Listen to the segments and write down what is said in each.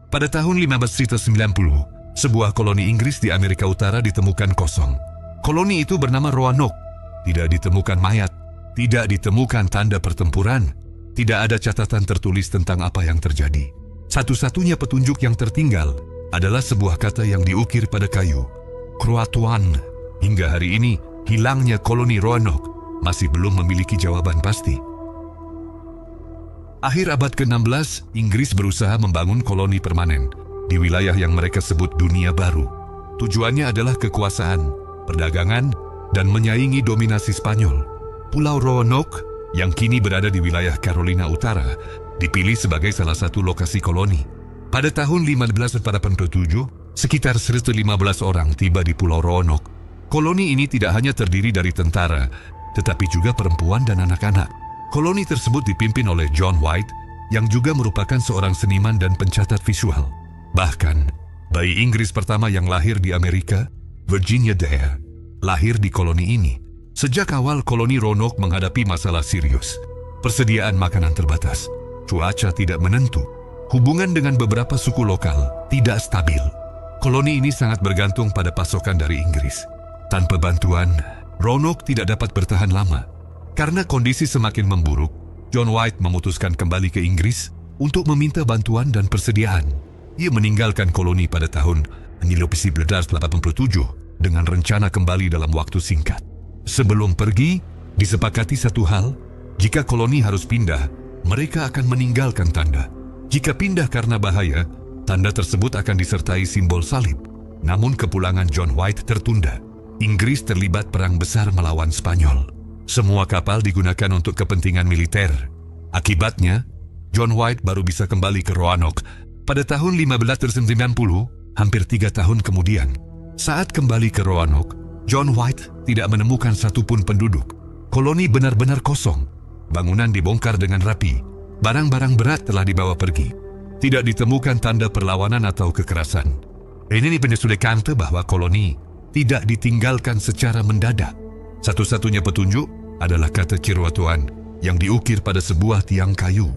Pada tahun 1590, sebuah koloni Inggris di Amerika Utara ditemukan kosong. Koloni itu bernama Roanoke. Tidak ditemukan mayat, tidak ditemukan tanda pertempuran, tidak ada catatan tertulis tentang apa yang terjadi. Satu-satunya petunjuk yang tertinggal adalah sebuah kata yang diukir pada kayu, Croatoan. Hingga hari ini, hilangnya koloni Roanoke masih belum memiliki jawaban pasti. Akhir abad ke-16, Inggris berusaha membangun koloni permanen di wilayah yang mereka sebut Dunia Baru. Tujuannya adalah kekuasaan, perdagangan, dan menyaingi dominasi Spanyol. Pulau Roanoke, yang kini berada di wilayah Carolina Utara, dipilih sebagai salah satu lokasi koloni. Pada tahun 1587, sekitar 115 orang tiba di Pulau Roanoke. Koloni ini tidak hanya terdiri dari tentara, tetapi juga perempuan dan anak-anak. Koloni tersebut dipimpin oleh John White, yang juga merupakan seorang seniman dan pencatat visual. Bahkan, bayi Inggris pertama yang lahir di Amerika, Virginia Dare, lahir di koloni ini. Sejak awal koloni Roanoke menghadapi masalah serius. Persediaan makanan terbatas, cuaca tidak menentu, hubungan dengan beberapa suku lokal tidak stabil. Koloni ini sangat bergantung pada pasokan dari Inggris. Tanpa bantuan, Roanoke tidak dapat bertahan lama. Karena kondisi semakin memburuk, John White memutuskan kembali ke Inggris untuk meminta bantuan dan persediaan. Ia meninggalkan koloni pada tahun 1887 dengan rencana kembali dalam waktu singkat. Sebelum pergi, disepakati satu hal, jika koloni harus pindah, mereka akan meninggalkan tanda. Jika pindah karena bahaya, tanda tersebut akan disertai simbol salib. Namun kepulangan John White tertunda. Inggris terlibat perang besar melawan Spanyol. Semua kapal digunakan untuk kepentingan militer. Akibatnya, John White baru bisa kembali ke Roanoke pada tahun 1590, hampir 3 tahun kemudian. Saat kembali ke Roanoke, John White tidak menemukan satupun penduduk. Koloni benar-benar kosong. Bangunan dibongkar dengan rapi. Barang-barang berat telah dibawa pergi. Tidak ditemukan tanda perlawanan atau kekerasan. Ini menunjukkan bahwa koloni tidak ditinggalkan secara mendadak. Satu-satunya petunjuk adalah kata Croatoan yang diukir pada sebuah tiang kayu.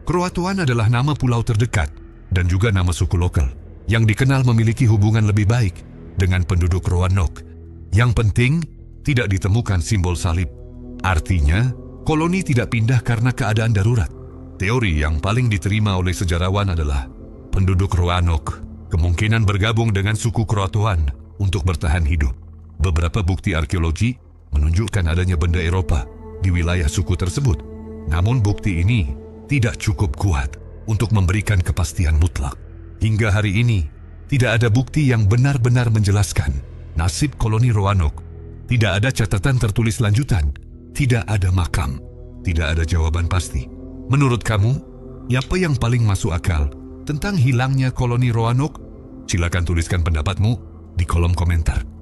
Croatoan adalah nama pulau terdekat dan juga nama suku lokal yang dikenal memiliki hubungan lebih baik dengan penduduk Roanoke. Yang penting, tidak ditemukan simbol salib. Artinya, koloni tidak pindah karena keadaan darurat. Teori yang paling diterima oleh sejarawan adalah penduduk Roanoke kemungkinan bergabung dengan suku Croatoan untuk bertahan hidup. Beberapa bukti arkeologi menunjukkan adanya benda Eropa di wilayah suku tersebut. Namun bukti ini tidak cukup kuat untuk memberikan kepastian mutlak. Hingga hari ini, tidak ada bukti yang benar-benar menjelaskan nasib koloni Roanoke. Tidak ada catatan tertulis lanjutan, tidak ada makam, tidak ada jawaban pasti. Menurut kamu, apa yang paling masuk akal tentang hilangnya koloni Roanoke? Silakan tuliskan pendapatmu di kolom komentar.